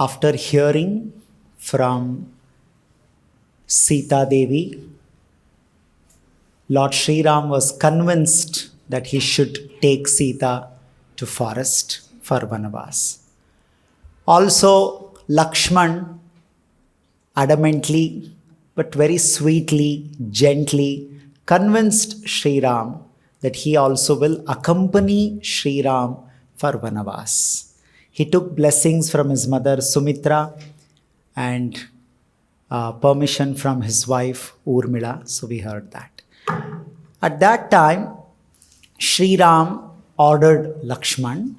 After hearing from Sita Devi, Lord Sri Ram was convinced that he should take Sita to forest for Vanavas. Also, Lakshman adamantly but very sweetly, gently convinced Sri Ram that he also will accompany Sri Ram for Vanavas. He took blessings from his mother Sumitra and permission from his wife Urmila. So we heard that. At that time, Sri Ram ordered Lakshman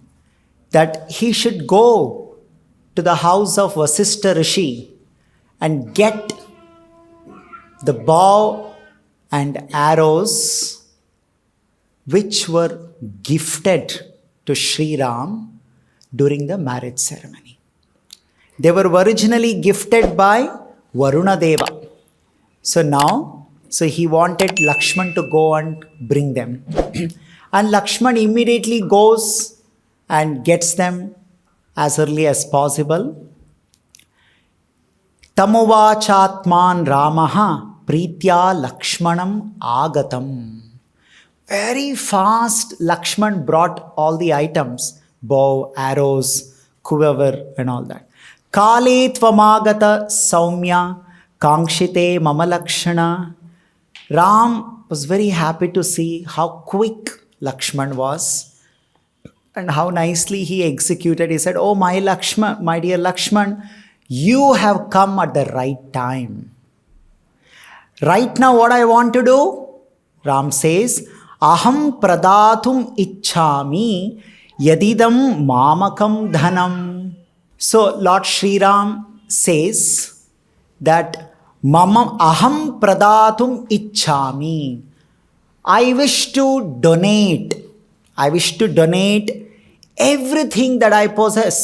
that he should go to the house of Vasishtha Rishi and get the bow and arrows which were gifted to Sri Ram during the marriage ceremony. They were originally gifted by Varuna Deva. So he wanted Lakshman to go and bring them. And Lakshman immediately goes and gets them as early as possible. Tamuvachatman Ramaha Pritya Lakshmanam Agatam. Very fast, Lakshman brought all the items, bow, arrows, quiver and all that. Kale tvamagata saumya kankshite mama lakshana. Ram was very happy to see how quick Lakshman was and how nicely he executed. He said, "Oh my Lakshman, my dear Lakshman, you have come at the right time. Right now what I want to do," Ram says, "Aham pradatum ichchami yadidam mamakam dhanam." So Lord Sri Ram says that Mama aham pradatum ichchami. I wish to donate everything that I possess.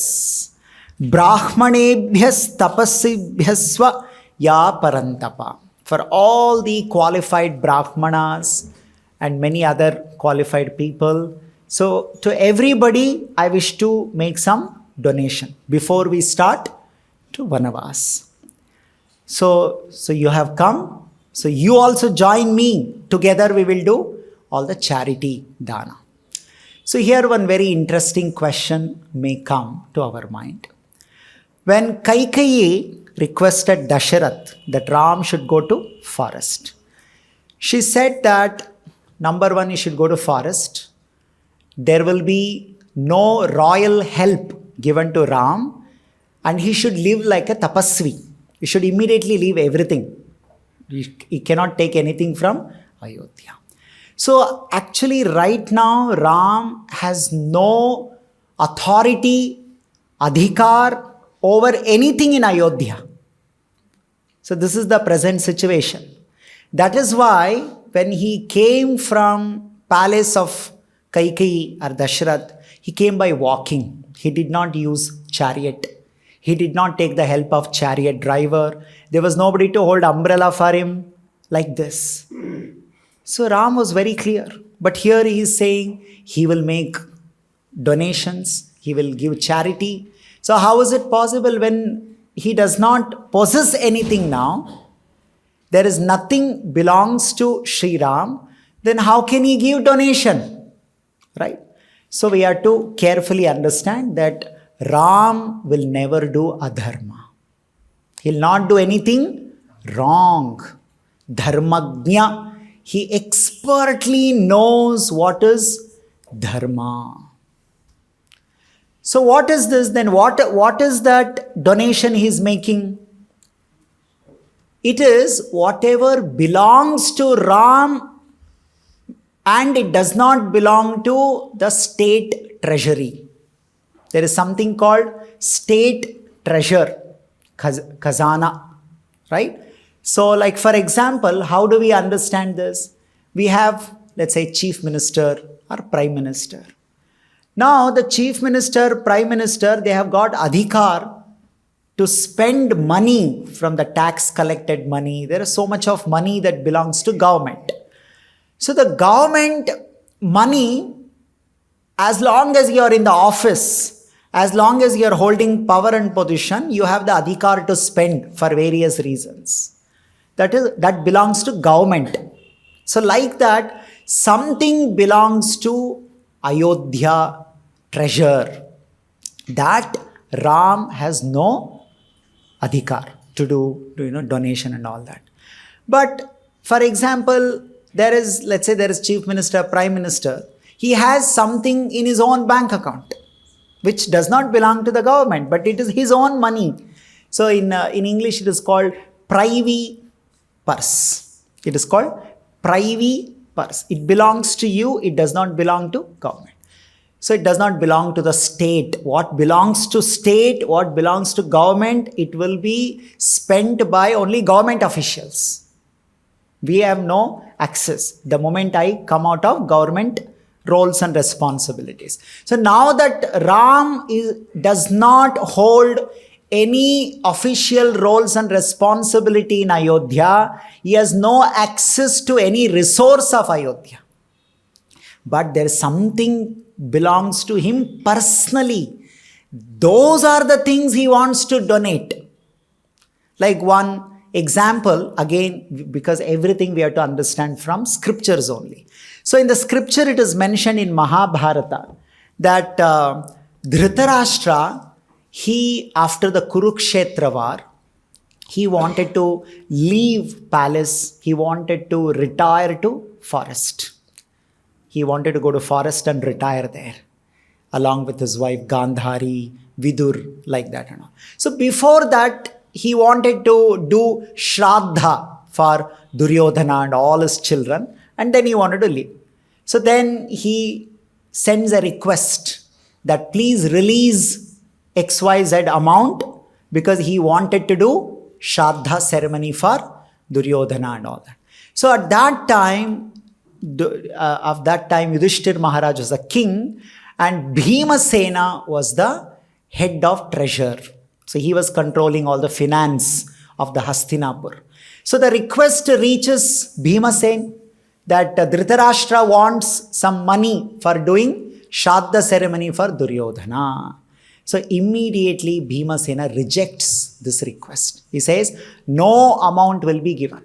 Brahmanebhyas tapasibhyasva ya parantapa. For all the qualified Brahmanas and many other qualified people. So to everybody, I wish to make some donation before we start to Vanavas. So you have come. So you also join me. Together we will do all the charity dana. So here one very interesting question may come to our mind. When Kaikeyi requested Dasharath that Ram should go to forest, she said that number one, he should go to forest. There will be no royal help given to Ram and he should live like a tapasvi. He should immediately leave everything. He cannot take anything from Ayodhya. So actually right now Ram has no authority, adhikar over anything in Ayodhya. So this is the present situation. That is why when he came from palace of Kaikeyi or Dasharath, he came by walking. He did not use chariot. He did not take the help of chariot driver. There was nobody to hold umbrella for him like this. So Ram was very clear. But here he is saying he will make donations. He will give charity. So how is it possible when he does not possess anything now? There is nothing belongs to Sri Ram. Then how can he give donation? Right? So we have to carefully understand that Ram will never do adharma. He'll not do anything wrong. Dharmagnya. He expertly knows what is dharma. So what is this then? What is that donation he is making? It is whatever belongs to Ram and it does not belong to the state treasury. There is something called state treasure, khazana, right? So like for example, how do we understand this? We have, let's say, chief minister or prime minister. Now the chief minister, prime minister, they have got adhikar to spend money from the tax collected money. There is so much of money that belongs to government. So the government money, as long as you are in the office, As long as you are holding power and position, you have the adhikar to spend for various reasons. That belongs to government. So like that, something belongs to Ayodhya treasure. That Ram has no adhikar to do donation and all that. But for example, let's say there is chief minister, prime minister. He has something in his own bank account, which does not belong to the government, but it is his own money. So in English, it is called privy purse. It is called privy purse. It belongs to you. It does not belong to government. So it does not belong to the state. What belongs to state, what belongs to government, it will be spent by only government officials. We have no access the moment I come out of government roles and responsibilities. So now that Ram does not hold any official roles and responsibility in Ayodhya, he has no access to any resource of Ayodhya. But there is something belongs to him personally. Those are the things he wants to donate. Like one example, again, because everything we have to understand from scriptures only. So in the scripture, it is mentioned in Mahabharata that Dhritarashtra, after the Kurukshetra war, he wanted to leave palace. He wanted to retire to forest. He wanted to go to forest and retire there, along with his wife Gandhari, Vidur, like that. So before that, he wanted to do Shraddha for Duryodhana and all his children, and then he wanted to leave. So then he sends a request that please release XYZ amount, because he wanted to do Shraddha ceremony for Duryodhana and all that. So at that time, Yudhishthir Maharaj was the king, and Bhimasena was the head of treasure. So he was controlling all the finance of the Hastinapur. So the request reaches Bhimasena that Dhritarashtra wants some money for doing Shraddha ceremony for Duryodhana. So immediately Bhimasena rejects this request. He says, no amount will be given.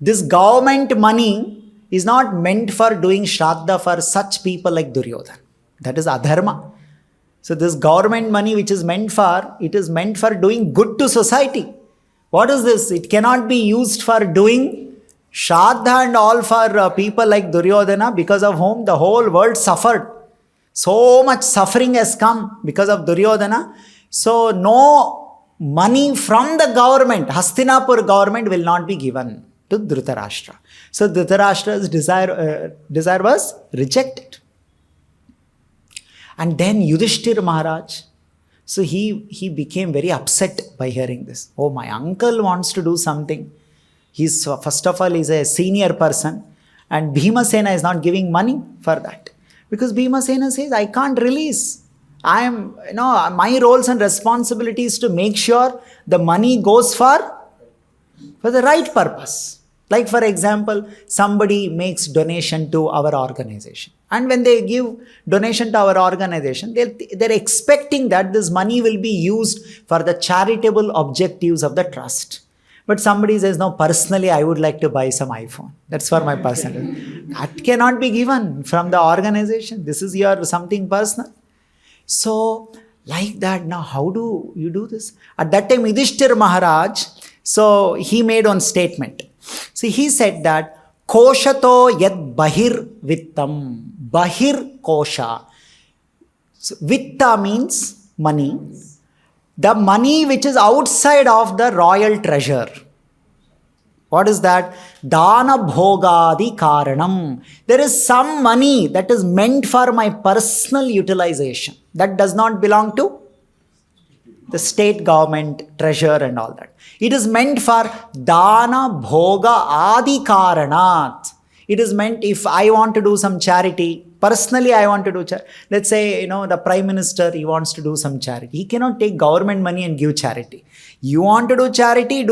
This government money is not meant for doing Shraddha for such people like Duryodhana. That is adharma. So this government money which is meant for, it is meant for doing good to society. What is this? It cannot be used for doing Shraddha and all for people like Duryodhana, because of whom the whole world suffered. So much suffering has come because of Duryodhana. So no money from the government, Hastinapur government, will not be given to Dhritarashtra. So Dhritarashtra's desire was rejected. And then Yudhishthir Maharaj, so he became very upset by hearing this. Oh, my uncle wants to do something. First of all, he's a senior person, and Bhimasena is not giving money for that. Because Bhimasena says, I can't release. My roles and responsibilities to make sure the money goes for the right purpose. Like for example, somebody makes donation to our organization. And when they give donation to our organization, they're expecting that this money will be used for the charitable objectives of the trust. But somebody says, no, personally, I would like to buy some iPhone. That's for my personal. That cannot be given from the organization. This is your something personal. So, like that, now how do you do this? At that time, Yudhishthir Maharaj, so he made one statement. So he said that, Koshato yad bahir vittam. Bahir kosha. So, vitta means money. The money which is outside of the royal treasure. What is that? Dana bhogadi karanam. There is some money that is meant for my personal utilization. That does not belong to the state government treasure and all that. It is meant for dana bhoga adi karanat. It is meant if I want to do some charity, personally I want to do charity. Let's say, the prime minister, he wants to do some charity. He cannot take government money and give charity. You want to do charity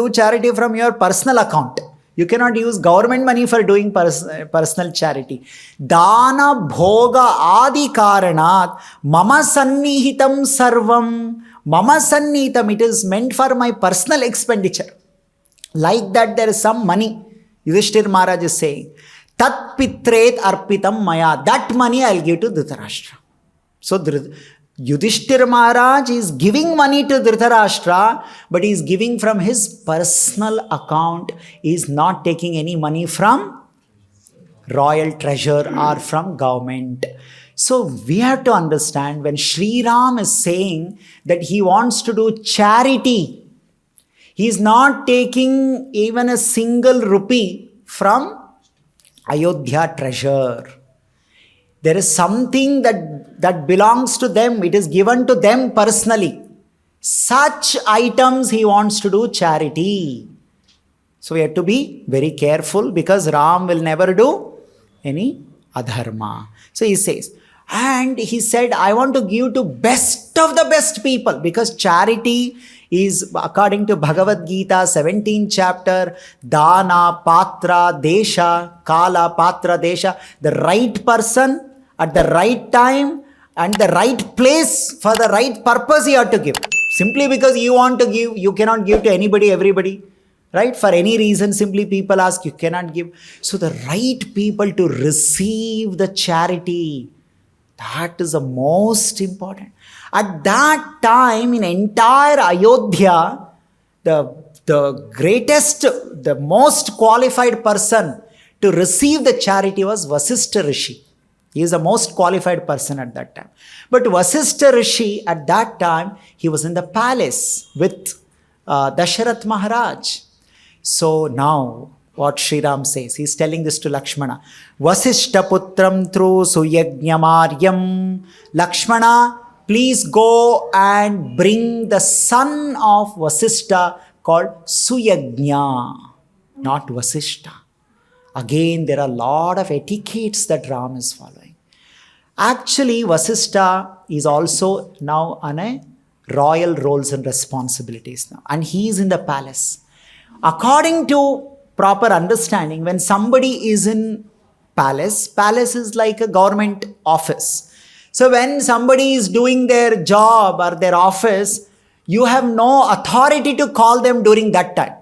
from your personal account. You cannot use government money for doing personal charity. Dana bhoga adi karanat mama sannihitam sarvam. Mama sannihitam, it is meant for my personal expenditure. Like that, there is some money. Yudhishthir Maharaj is saying, Tat pitret arpitam maya. That money I will give to Dhritarashtra. So Yudhishthir Maharaj is giving money to Dhritarashtra, but he is giving from his personal account. He is not taking any money from royal treasure or from government. So we have to understand, when Sri Ram is saying that he wants to do charity, he is not taking even a single rupee from Ayodhya treasure. There is something that belongs to them. It is given to them personally. Such items he wants to do charity. So we have to be very careful, because Ram will never do any adharma. So he says, and he said, I want to give to best of the best people, because charity is, according to Bhagavad Gita, 17th chapter, Dana, Patra, Desha, Kala, Patra, Desha, the right person at the right time and the right place for the right purpose you have to give. Simply because you want to give, you cannot give to anybody, everybody. Right? For any reason, simply people ask, you cannot give. So the right people to receive the charity, that is the most important. At that time, in entire Ayodhya, the greatest, the most qualified person to receive the charity was Vasishtha Rishi. He is the most qualified person at that time. But Vasishtha Rishi, at that time, he was in the palace with Dasharath Maharaj. So now, what Sri Ram says, he is telling this to Lakshmana. Vasishtha putram thru Suyagna maryam. Lakshmana, please go and bring the son of Vasishtha called Suyagna, not Vasishtha. Again, there are a lot of etiquettes that Ram is following. Actually, Vasishtha is also now on a royal roles and responsibilities now. And he is in the palace. According to proper understanding, when somebody is in palace is like a government office. So when somebody is doing their job or their office, you have no authority to call them during that time.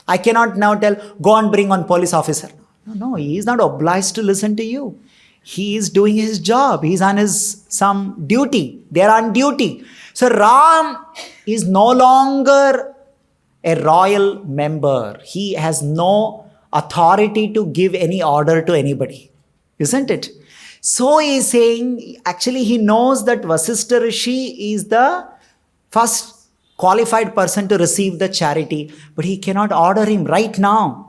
I cannot now tell, go and bring one police officer. No, he is not obliged to listen to you. He is doing his job. He is on his some duty. They are on duty. So Ram is no longer a royal member. He has no authority to give any order to anybody. Isn't it? So he is saying, actually he knows that Vasishtha Rishi is the first qualified person to receive the charity, but he cannot order him right now.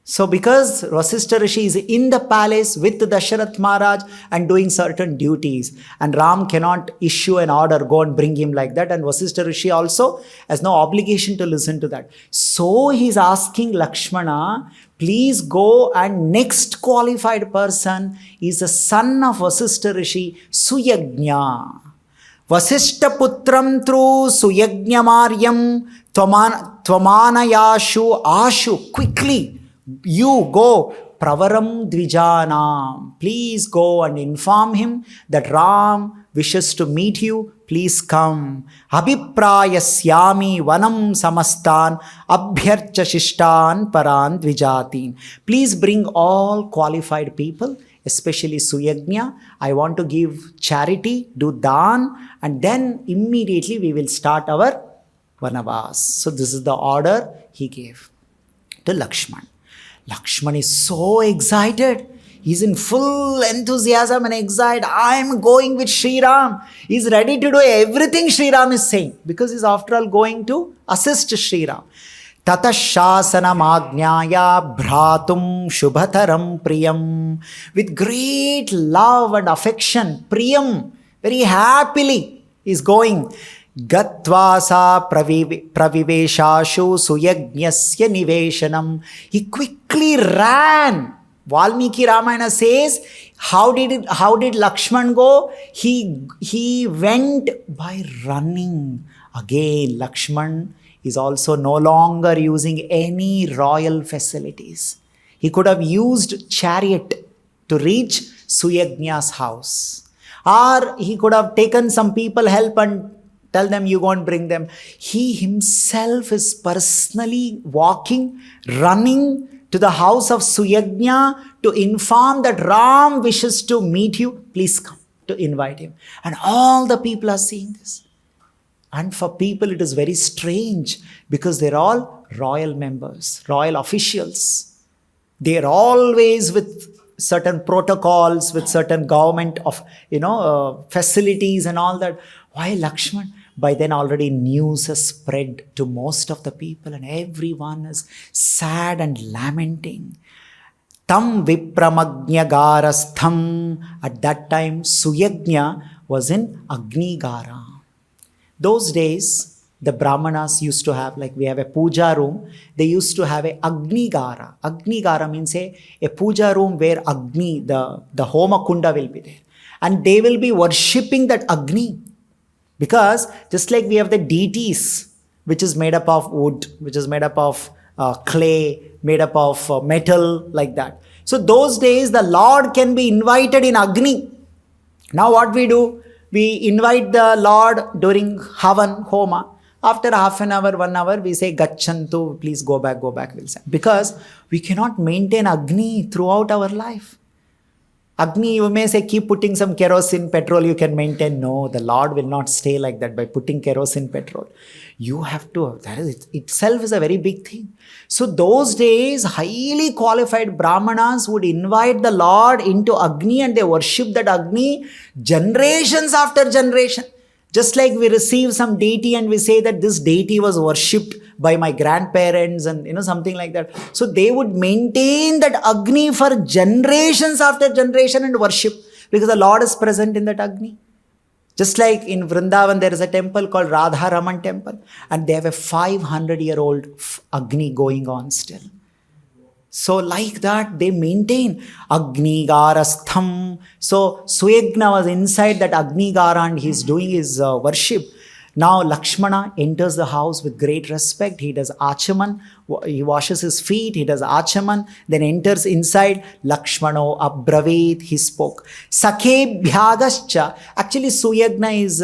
So because Vasishtha Rishi is in the palace with Dasharath Maharaj and doing certain duties, and Ram cannot issue an order, go and bring him like that, and Vasishtha Rishi also has no obligation to listen to that. So he is asking Lakshmana, please go, and next qualified person is the son of Vasishtha Rishi, Suyagna. Vasishtha putram thru Suyagna maryam tvamanayashu ashu. Quickly, you go, Pravaram Dvijanam. Please go and inform him that Ram wishes to meet you. Please come. Abhiprayasyami vanam samastan abhyarcha shishtan paran dvijatin. Please bring all qualified people, especially Suyagna. I want to give charity, do dan, and then immediately we will start our Vanavas. So this is the order he gave to Lakshman. Lakshman is so excited. He's in full enthusiasm and anxiety. I am going with Sri Ram. He's ready to do everything Sri Ram is saying, because he's after all going to assist Sri Ram. Tata shasanam agnyaya bhratum shubhataram priyam. With great love and affection, priyam, very happily is going. Gatvasa praviveshashu suyagnasya niveshanam. He quickly ran. Valmiki Ramayana says, how did Lakshman go? He went by running Again, Lakshman is also no longer using any royal facilities. He could have used chariot to reach Suyagna's house. Or he could have taken some people help and tell them, you go and bring them. He himself is personally walking, running to the house of Suyagna to inform that Ram wishes to meet you. Please come, to invite him. And all the people are seeing this. And for people it is very strange because they're all royal members, royal officials. They're always with certain protocols, with certain government of, facilities and all that. Why Lakshman? By then already news has spread to most of the people and everyone is sad and lamenting. Tam Vipramagnagarastham. At that time, Suyagna was in Agnigara. Those days, the Brahmanas used to have, like we have a puja room, they used to have a Agnigara. Agnigara means a puja room where Agni, the Homa Kunda will be there. And they will be worshipping that Agni. Because just like we have the deities, which is made up of wood, which is made up of clay, made up of metal, like that. So those days, the Lord can be invited in Agni. Now what we do? We invite the Lord during Havan, Homa. After half an hour, 1 hour, we say, Gachantu, please go back, we'll say. Because we cannot maintain Agni throughout our life. Agni, you may say, keep putting some kerosene, petrol, you can maintain. No, the Lord will not stay like that by putting kerosene, petrol. You have to, that is itself is a very big thing. So those days, highly qualified Brahmanas would invite the Lord into Agni and they worship that Agni generations after generation. Just like we receive some deity and we say that this deity was worshipped by my grandparents and something like that. So they would maintain that Agni for generations after generation and worship because the Lord is present in that Agni. Just like in Vrindavan, there is a temple called Radha Raman temple and they have a 500-year-old Agni going on still. So like that, they maintain Agnigarastham. So Suyagna was inside that Agnigara and he's doing his worship. Now Lakshmana enters the house with great respect. He does achaman. He washes his feet. He does achaman. Then enters inside. Lakshmano abravit. He spoke. Sakhe bhyagascha. Actually, Suyagna is,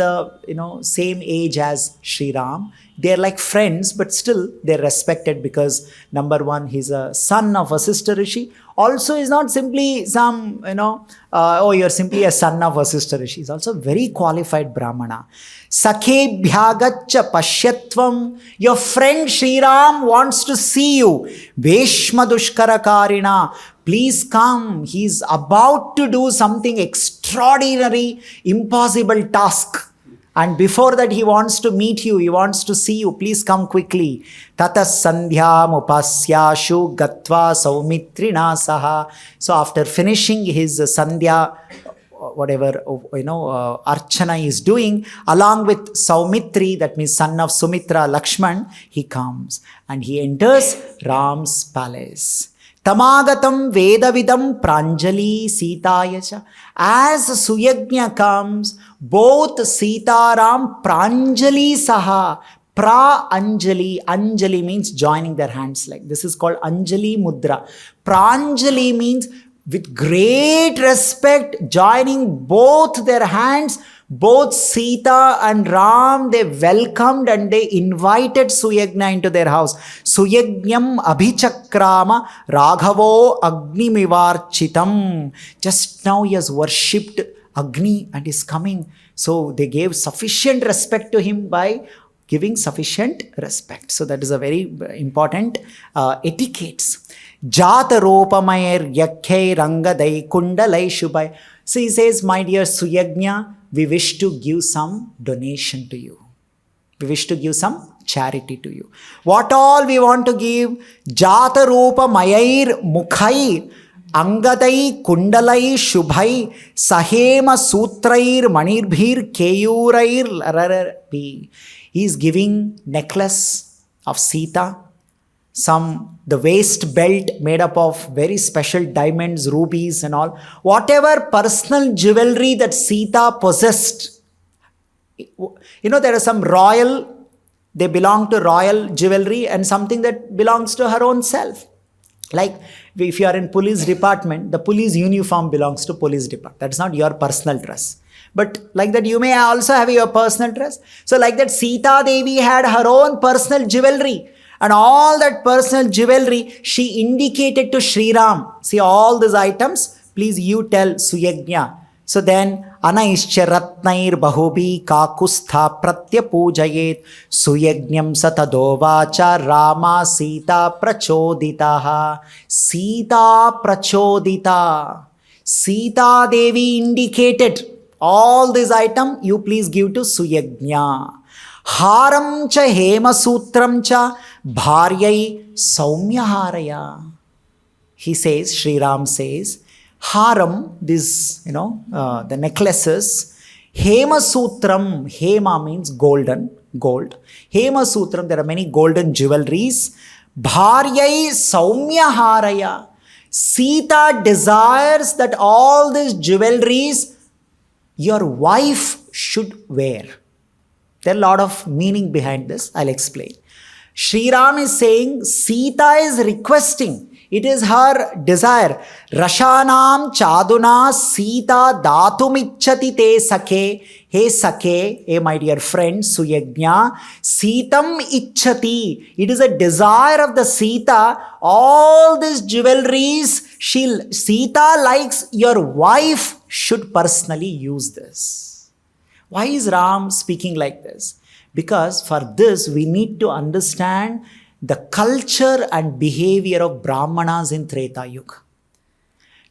same age as Sri Ram. They're like friends, but still they're respected because number one, he's a son of a sister Rishi. Also, he's not simply some, you're simply a son of a sister Rishi. He's also very qualified Brahmana. Sakhe bhyagacha pashyatvam. Your friend Sri Ram wants to see you. Veshma dushkara karina. Please come. He's about to do something extraordinary, impossible task. And before that, he wants to meet you. He wants to see you. Please come quickly. Tatas sandhyam upasyashu gatva saumitrina saha. So after finishing his sandhya, whatever, archana is doing, along with Saumitri, that means son of Sumitra, Lakshman, he comes and he enters Ram's palace. Tamagatam Vedavidam Pranjali Sitayacha. As Suyagna comes, both Sita Ram Pranjali Saha. Pra-Anjali. Anjali means joining their hands like. This is called Anjali Mudra. Pranjali means with great respect, joining both their hands. Both Sita and Ram, they welcomed and they invited Suyagna into their house. Suyagnyam abhichakrama raghavo agnimivarchitam. Just now he has worshipped Agni and is coming. So they gave sufficient respect to him by giving sufficient respect. So that is a very important etiquettes. Jata ropamayer yakkhe rangadai kundalai shubhai. So he says, my dear Suyagna, we wish to give some donation to you. We wish to give some charity to you. What all we want to give? Jata rupa mayair mukhai angadai kundalai shubhai sahema sutrair manirbhir keyurair lararpi. He is giving necklace of Sita, the waist belt made up of very special diamonds, rubies and all. Whatever personal jewelry that Sita possessed. There are some royal They belong to royal jewelry and something that belongs to her own self. Like if you are in police department, the police uniform belongs to police department. That's not your personal dress. But like that, you may also have your personal dress. So like that, Sita Devi had her own personal jewelry. And all that personal jewelry, she indicated to Sri Ram. See all these items, please you tell Suyagna. So then, Anaishcha ratnair bahubhi kakustha pratya pujayet Suyagnyam satadovacha Rama Sita prachoditaha. Sita prachodita. Sita Devi indicated all these items, you please give to Suyagna. Haram cha hema sutram cha bharyai saumya haraya. He says, Sri Ram says, haram, this, the necklaces, hema sutram, hema means golden, gold. Hema sutram, there are many golden jewelries. Bharyai saumya haraya. Sita desires that all these jewelries your wife should wear. There are a lot of meaning behind this. I'll explain. Sri Ram is saying Sita is requesting. It is her desire. Rashanam chaduna Sita datumichati te sakhe. Hey sakhe, hey my dear friend Suyagna, Sitam ichchati. It is a desire of the Sita. All these jewelries, Sita likes your wife should personally use this. Why is Ram speaking like this? Because for this we need to understand the culture and behavior of Brahmanas in Treta Yuga.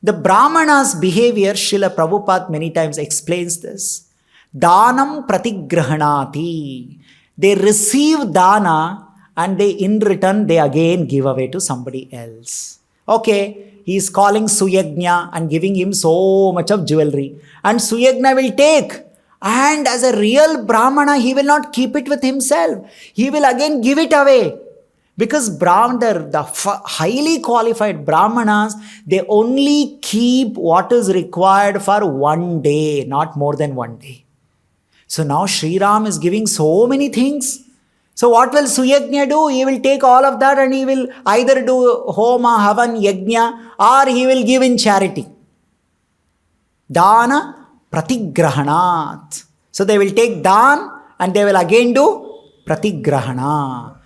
The Brahmanas' behavior, Srila Prabhupada many times explains this. Danam pratigrahanati. They receive dana and in return they again give away to somebody else. Okay, he is calling Suyagna and giving him so much of jewelry. And Suyagna will take. And as a real Brahmana, he will not keep it with himself. He will again give it away. Because the highly qualified Brahmanas, they only keep what is required for one day, not more than one day. So now Sri Ram is giving so many things. So what will Suyagna do? He will take all of that and he will either do Homa, Havan, Yajna, or he will give in charity. Dana pratigrahanat. So they will take dan and they will again do pratigrahana.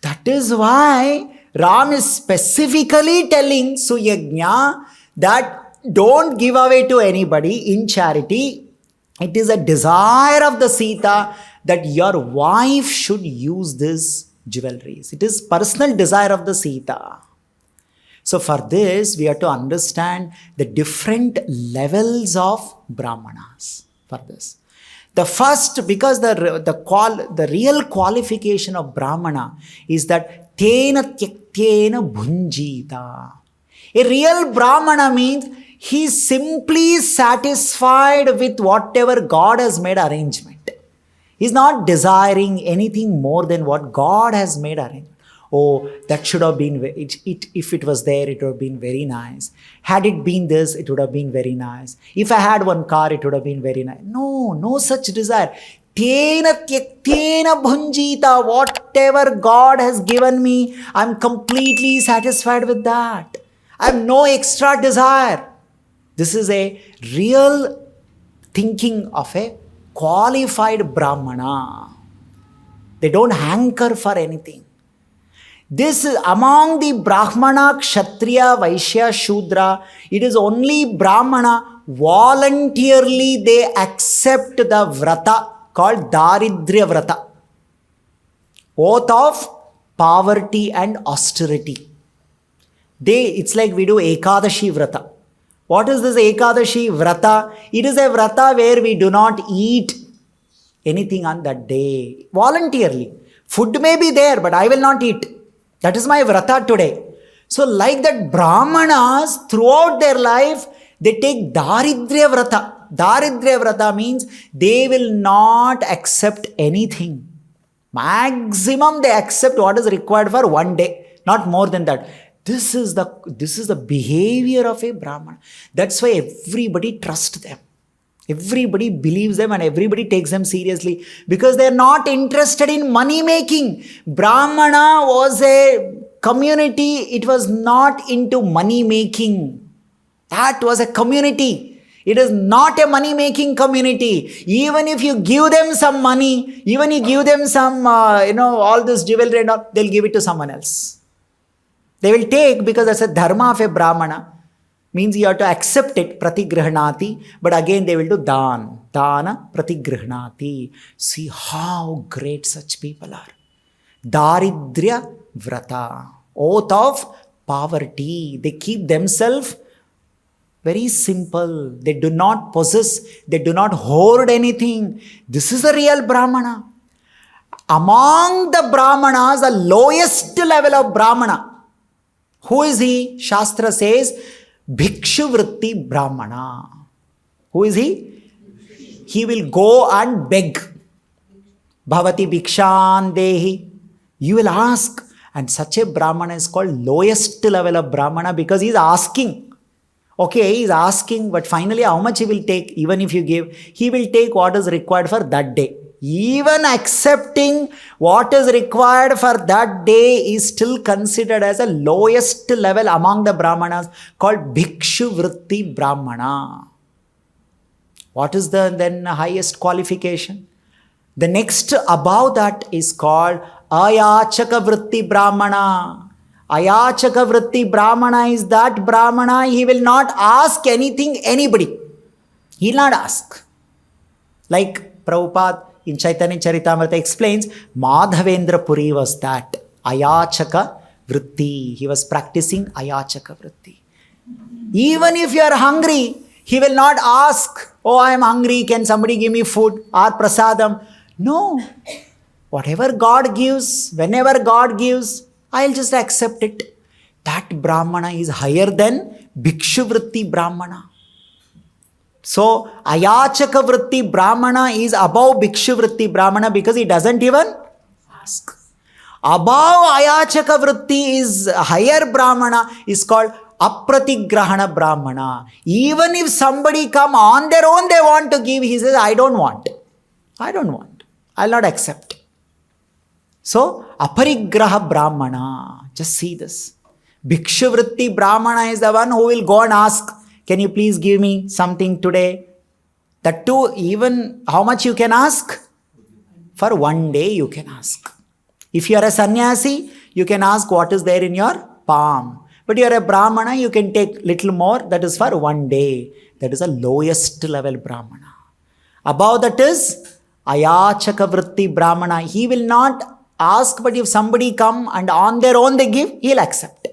That is why Ram is specifically telling Suyagna that don't give away to anybody in charity. It is a desire of the Sita that your wife should use these jewelries. It is personal desire of the Sita. So for this, we have to understand the different levels of Brahmanas for this. The first, because the real qualification of Brahmana is that tena tyaktena bhunjita. A real Brahmana means he is simply satisfied with whatever God has made arrangement. He is not desiring anything more than what God has made arrangement. Oh, that should have been, if it was there, it would have been very nice. Had it been this, it would have been very nice. If I had one car, it would have been very nice. No such desire. Tena tyaktena bhunjita. Whatever God has given me, I'm completely satisfied with that. I have no extra desire. This is a real thinking of a qualified Brahmana. They don't hanker for anything. This is among the Brahmana, Kshatriya, Vaishya, Shudra. It is only Brahmana voluntarily they accept the vrata called Daridrya Vrata. Oath of poverty and austerity. It's like we do Ekadashi Vrata. What is this Ekadashi Vrata? It is a Vrata where we do not eat anything on that day. Voluntarily. Food may be there, but I will not eat. That is my Vrata today. So like that, Brahmanas throughout their life, they take Daridrya Vrata. Daridrya Vrata means they will not accept anything. Maximum they accept what is required for one day, not more than that. This is the behavior of a Brahmana. That's why everybody trusts them. Everybody believes them and everybody takes them seriously because they are not interested in money making. Brahmana was a community, it was not into money making. That was a community. It is not a money making community. Even if you give them some money, even you give them some, all this jewelry and all, they'll give it to someone else. They will take because that's a dharma of a Brahmana. Means you have to accept it, pratigrihnati, but again they will do dana pratigrihnati. See how great such people are. Daridrya vrata, oath of poverty. They keep themselves very simple. They do not possess, they do not hoard anything. This is a real Brahmana. Among the Brahmanas, the lowest level of Brahmana, who is he? Shastra says, Bhikshu Vritti Brahmana. Who is he? He will go and beg. Bhavati Bhikshan Dehi. You will ask. And such a Brahmana is called lowest level of Brahmana because he is asking. Okay, he is asking, but finally how much he will take, even if you give, he will take what is required for that day. Even accepting what is required for that day is still considered as a lowest level among the Brahmanas, called Bhikshu Vritti Brahmana. What is the then highest qualification? The next above that is called Ayachaka Vritti Brahmana. Ayachaka Vritti Brahmana is that Brahmana, he will not ask anything, anybody. He will not ask. Like Prabhupada in Chaitanya Charitamrita explains, Madhavendra Puri was that. Ayachaka Vritti. He was practicing Ayachaka Vritti. Even if you are hungry, he will not ask, oh, I am hungry, can somebody give me food or prasadam? No. Whatever God gives, whenever God gives, I'll just accept it. That Brahmana is higher than Bhikshu Vritti Brahmana. So, Ayachaka Vritti Brahmana is above Bhikshu Vritti Brahmana because he doesn't even ask. Above Ayachaka Vritti is higher Brahmana is called Apratigrahana Brahmana. Even if somebody come on their own, they want to give, he says, I don't want. I don't want. I'll not accept. So, Aparigraha Brahmana. Just see this. Bhikshu Vritti Brahmana is the one who will go and ask, can you please give me something today? That too, even how much you can ask? For one day you can ask. If you are a sannyasi, you can ask what is there in your palm. But you are a Brahmana, you can take little more, that is for one day. That is the lowest level Brahmana. Above that is Ayachaka Vritti Brahmana. He will not ask, but if somebody come and on their own they give, he'll accept.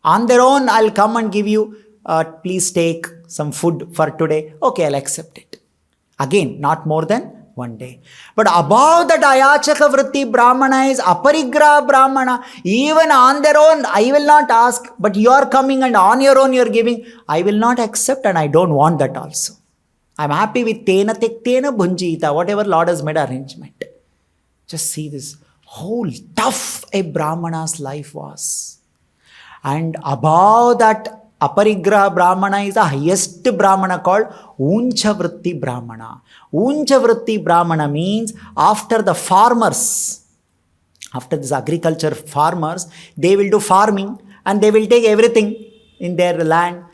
On their own, I'll come and give you, please take some food for today. Okay, I'll accept it. Again, not more than one day. But above that Ayachaka Vritti Brahmana is Aparigraha Brahmana. Even on their own, I will not ask, but you are coming and on your own you are giving. I will not accept and I don't want that also. I'm happy with Tena Tektena Bhunjita, whatever Lord has made arrangement. Just see this, how tough a Brahmana's life was. And above that Aparigraha Brahmana is the highest Brahmana called Uncha Vritti Brahmana. Uncha Vritti Brahmana means after the farmers, after this agriculture farmers, they will do farming and they will take everything in their land.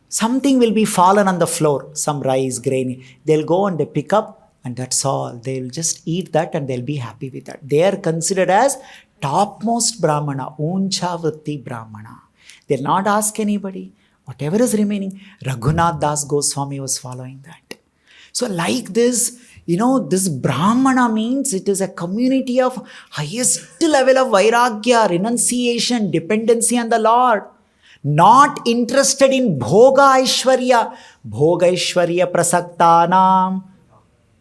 Something will be fallen on the floor, some rice, grain. They'll go and they pick up and that's all. They'll just eat that and they'll be happy with that. They are considered as topmost Brahmana, Uncha Vritti Brahmana. They'll not ask anybody. Whatever is remaining, Raghunath Das Goswami was following that. So like this, this Brahmana means it is a community of highest level of Vairagya, renunciation, dependency on the Lord. Not interested in Bhoga Aishwarya. Bhoga Aishwarya Prasaktanam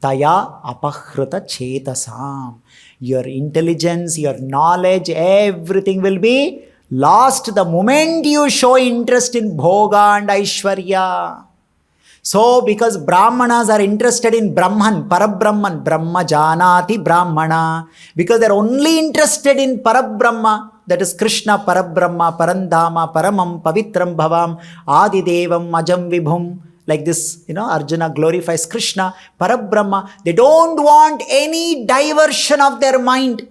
Taya Apahruta Chetasam. Your intelligence, your knowledge, everything will be lost the moment you show interest in Bhoga and Aishwarya. So, because Brahmanas are interested in Brahman, Parabrahman, Brahma Janati Brahmana, because they are only interested in Parabrahma, that is Krishna, Parabrahma, Parandhama, Paramam, Pavitram Bhavam, Adidevam, Ajam Vibhum, Like this, Arjuna glorifies Krishna, Parabrahma. They don't want any diversion of their mind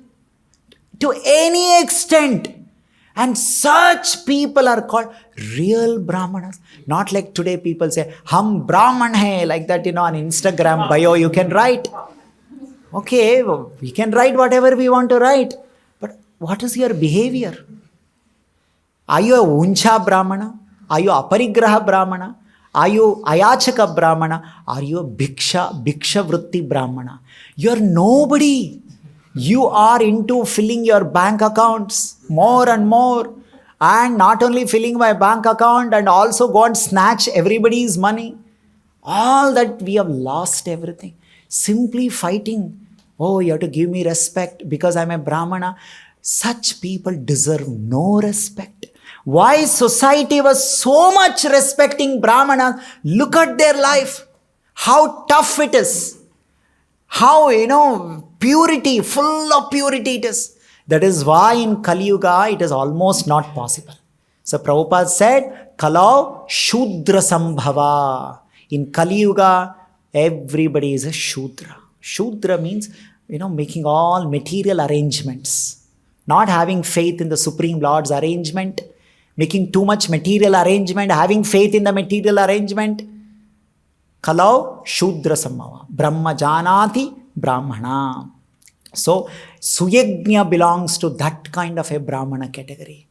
to any extent. And such people are called real Brahmanas. Not like today people say, Hum Brahman hai, like that, on Instagram bio you can write. Okay, we can write whatever we want to write. But what is your behavior? Are you a Uncha Brahmana? Are you a Aparigraha Brahmana? Are you Ayachaka Brahmana? Are you a Bhiksha Vritti Brahmana? You're nobody. You are into filling your bank accounts more and more. And not only filling my bank account and also go and snatch everybody's money. All that we have lost everything. Simply fighting. Oh, you have to give me respect because I'm a Brahmana. Such people deserve no respect. Why society was so much respecting Brahmanas? Look at their life. How tough it is. How, purity, full of purity it is. That is why in Kali Yuga it is almost not possible. So Prabhupada said, Kalau Shudra Sambhava. In Kali Yuga, everybody is a Shudra. Shudra means, making all material arrangements. Not having faith in the Supreme Lord's arrangement. Making too much material arrangement, having faith in the material arrangement. Kalau Shudra Sambhava. Brahma Janati Brahmana. So, Suyagna belongs to that kind of a Brahmana category.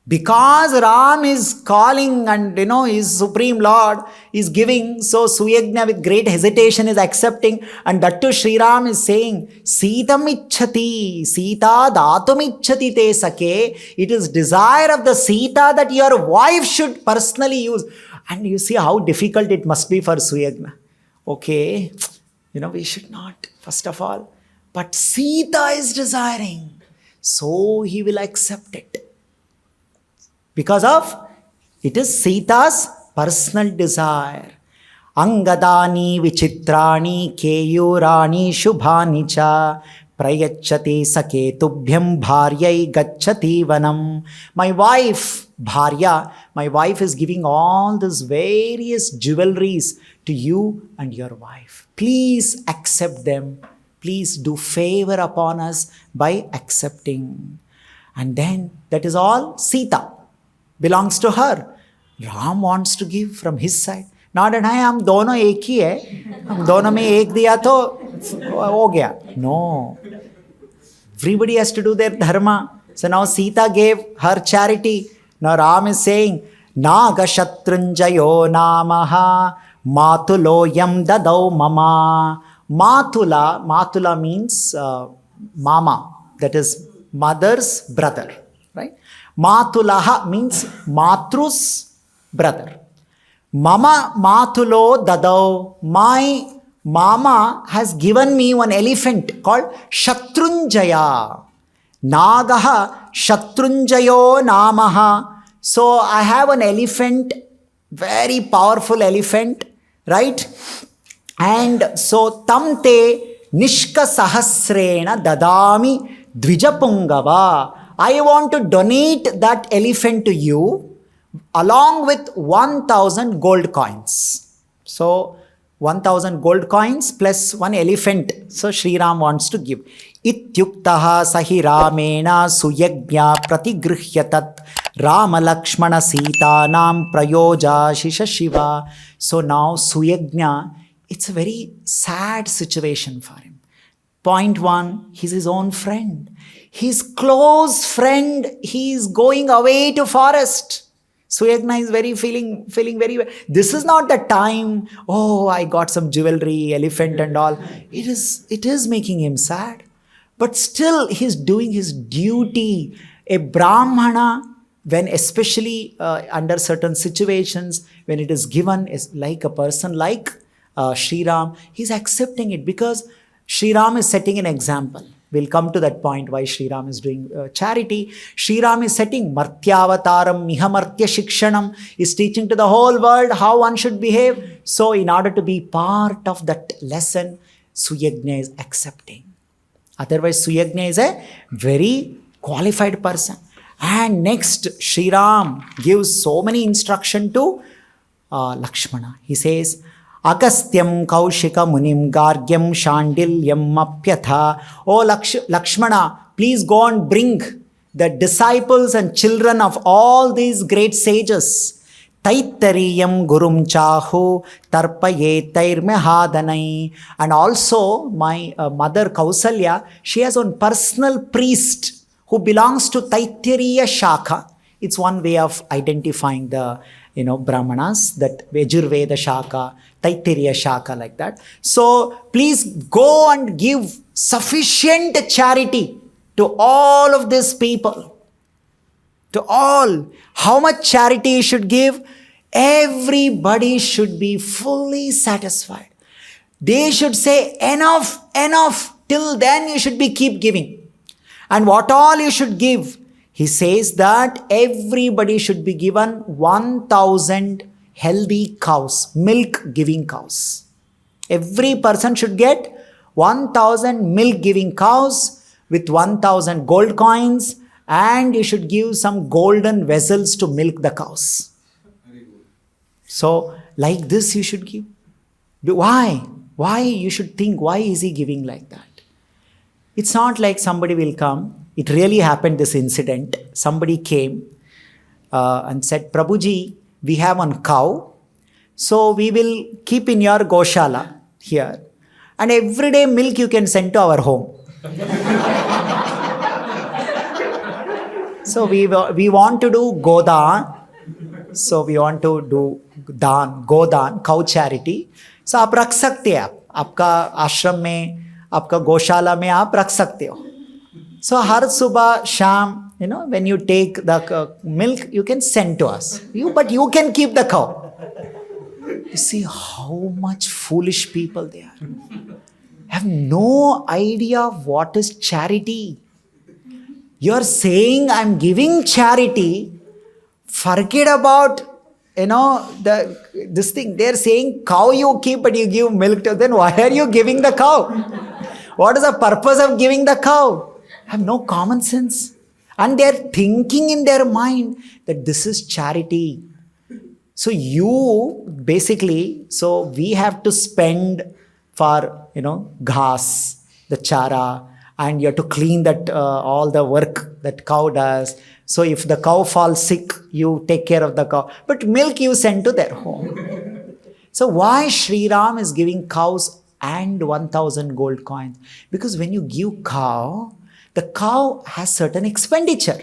Because Ram is calling and, his Supreme Lord is giving, so Suyagna with great hesitation is accepting. And that too Sri Ram is saying, Sita michhati, Sita datum te sake. It is desire of the Sita that your wife should personally use. And you see how difficult it must be for Suyagna. Okay, we should not, first of all. But Sita is desiring. So he will accept it. Because of, it is Sita's personal desire. Angadani vichitrani keyurani shubhani cha prayachati sake tubhyam bharyai gachati vanam. My wife, Bharya, my wife is giving all these various jewelries to you and your wife. Please accept them. Please do favor upon us by accepting. And then that is all Sita. Belongs to her. Ram wants to give from his side. Not that हम दोनों एक ही है, हम दोनों में एक दिया तो हो गया. No. Everybody has to do their dharma. So now Sita gave her charity. Now Ram is saying, Naga Shatrunjayo Namaha Matulo Yam Dadau Mama. Matula means mama. That is mother's brother. Right? Matulaha means Matru's brother. Mama Matulo Dadau. My mama has given me one elephant called Shatrunjaya. Nagaha Shatrunjayo Namaha. So I have an elephant, very powerful elephant, right? And so tamte nishka sahasrena dadami dvijapungava. I want to donate that elephant to you along with 1,000 gold coins. So 1,000 gold coins plus one elephant. So Sri Ram wants to give. Ityuktaha sahi ramena suyagnya pratigruhyatat Rama Lakshmana Sita nam prayoja shisha shiva. So now Suyagna, it's a very sad situation for him. Point one, he's his own friend. His close friend, he is going away to forest. Suyagna is feeling very well. This is not the time, oh, I got some jewelry, elephant and all. It is making him sad. But still, he's doing his duty. A Brahmana, when especially under certain situations, when it is given, is like a person like Sri Ram, he's accepting it because Sri Ram is setting an example. We'll come to that point why Sri Ram is doing charity. Sri Ram is setting Martyavataram Mihamartya Shikshanam, is teaching to the whole world how one should behave. So in order to be part of that lesson, Suyagna is accepting. Otherwise, Suyagna is a very qualified person. And next, Sri Ram gives so many instruction to Lakshmana. He says, Agastyam Kaushika Munim Gargyam Shandilyam Apyatha. Oh Lakshmana, please go and bring the disciples and children of all these great sages. Taitariyam Gurum Chahu Tarpaye Tairmehadanai. And also my mother Kausalya, she has one personal priest who belongs to Taittiriya Shaka. It's one way of identifying the Brahmanas, that Yajurveda Shaka, Taittiriya Shaka, like that. So please go and give sufficient charity to all of these people. To all. How much charity you should give? Everybody should be fully satisfied. They should say, enough, enough. Till then you should be keep giving. And what all you should give? He says that everybody should be given 1,000 healthy cows, milk-giving cows. Every person should get 1,000 milk-giving cows with 1,000 gold coins, and you should give some golden vessels to milk the cows. So, like this you should give. Why? Why you should think, why is he giving like that? It's not like somebody will come. It really happened, this incident. Somebody came and said, Prabhuji, we have one cow. So we will keep in your Goshala here. And every day milk you can send to our home. So we want to do Godan. So we want to do Godan, cow charity. So आप रख सकते हैं आपका आश्रम में, आपका गौशाला में आप रख सकते हो. So har subah, sham, when you take the milk, you can send to us. But you can keep the cow. You see how much foolish people they are. Have no idea what is charity. You're saying I'm giving charity. Forget about, this thing. They're saying cow you keep but you give milk to. Then why are you giving the cow? What is the purpose of giving the cow? Have no common sense. And they're thinking in their mind that this is charity. So we have to spend for, ghas, the chara, and you have to clean that, all the work that cow does. So if the cow falls sick, you take care of the cow. But milk you send to their home. So why Sri Ram is giving cows and 1,000 gold coins? Because when you give cow, the cow has certain expenditure.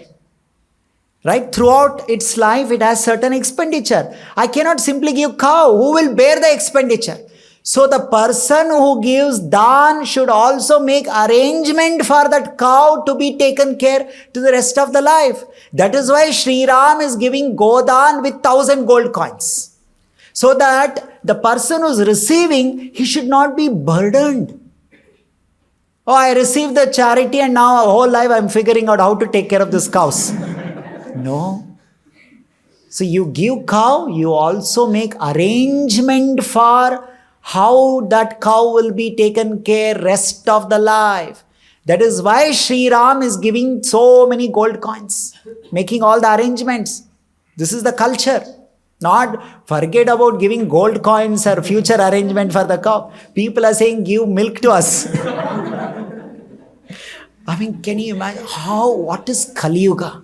Right? Throughout its life, it has certain expenditure. I cannot simply give cow. Who will bear the expenditure? So the person who gives dan should also make arrangement for that cow to be taken care to the rest of the life. That is why Sri Ram is giving Godan with 1,000 gold coins. So that the person who is receiving, he should not be burdened. Oh, I received the charity and now a whole life I'm figuring out how to take care of these cows. No. So you give cow, you also make arrangement for how that cow will be taken care rest of the life. That is why Sri Ram is giving so many gold coins, making all the arrangements. This is the culture. Not forget about giving gold coins or future arrangement for the cow. People are saying give milk to us. I mean, can you imagine what is Kali Yuga?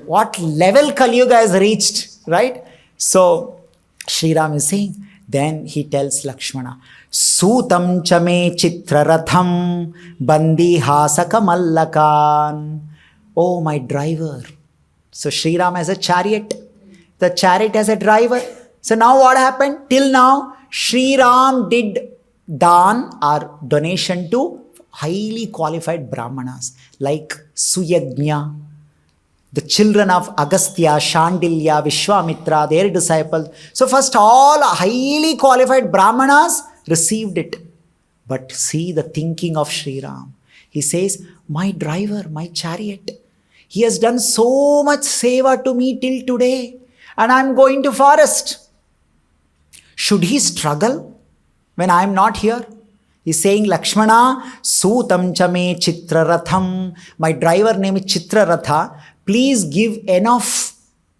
What level Kali Yuga has reached, right? So, Sri Ram is saying, then he tells Lakshmana, Sutam chame chitraratham bandi hasaka mallakan. Oh, my driver. So, Sri Ram has a chariot. The chariot has a driver. So, now what happened? Till now, Sri Ram did dan or donation to highly qualified Brahmanas like Suyagna, the children of Agastya, Shandilya, Vishwamitra, their disciples. So first all highly qualified Brahmanas received it. But see the thinking of Sri Ram. He says, my driver, my chariot, he has done so much seva to me till today and I am going to forest. Should he struggle when I am not here? He's saying, Lakshmana, Sutam chame chitraratham. My driver name is Chitraratha. Please give enough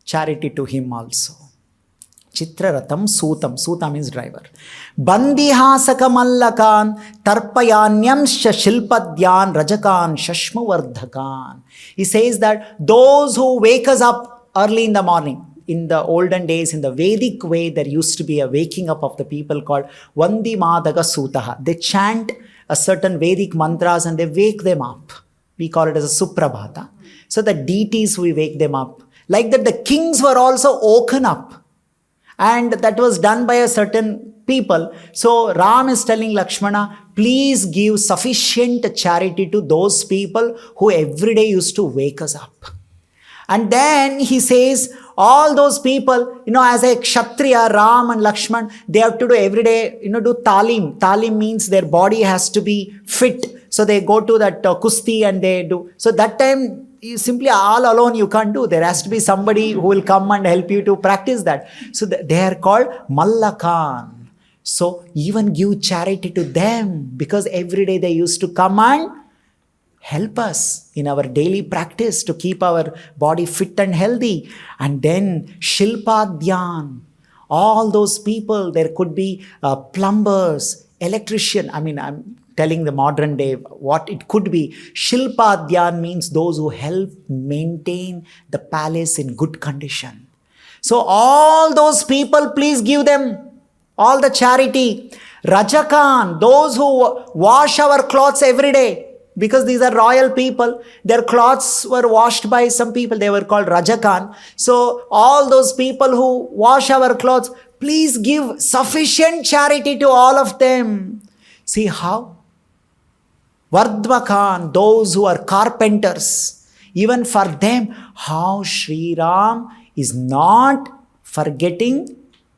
charity to him also. Chitraratham Sutam. Suta means driver. Bandihasaka Mallakan Tarpayanyamsha Shilpadyan Rajakan Shashmavardhakan. He says that those who wake us up early in the morning, in the olden days, in the Vedic way, there used to be a waking up of the people called Vandi Madaga Sutaha. They chant a certain Vedic mantras and they wake them up. We call it as a Suprabhata. So the deities, we wake them up. Like that, the kings were also woken up. And that was done by a certain people. So Ram is telling Lakshmana, please give sufficient charity to those people who every day used to wake us up. And then he says, all those people, as a Kshatriya, Ram and Lakshman, they have to do every day, do talim. Talim means their body has to be fit. So they go to that kusti and they do. So that time, you simply all alone you can't do. There has to be somebody who will come and help you to practice that. So they are called Mallakan. So even give charity to them, because every day they used to come and help us in our daily practice to keep our body fit and healthy. And then Shilpadyan, all those people, there could be plumbers, electrician. I'm telling the modern day what it could be. Shilpadyan means those who help maintain the palace in good condition. So all those people, please give them all the charity. Rajakan, those who wash our clothes every day. Because these are royal people, their clothes were washed by some people, they were called Rajakan. So all those people who wash our clothes, please give sufficient charity to all of them. See how? Vardvakan, those who are carpenters, even for them, how Sri Ram is not forgetting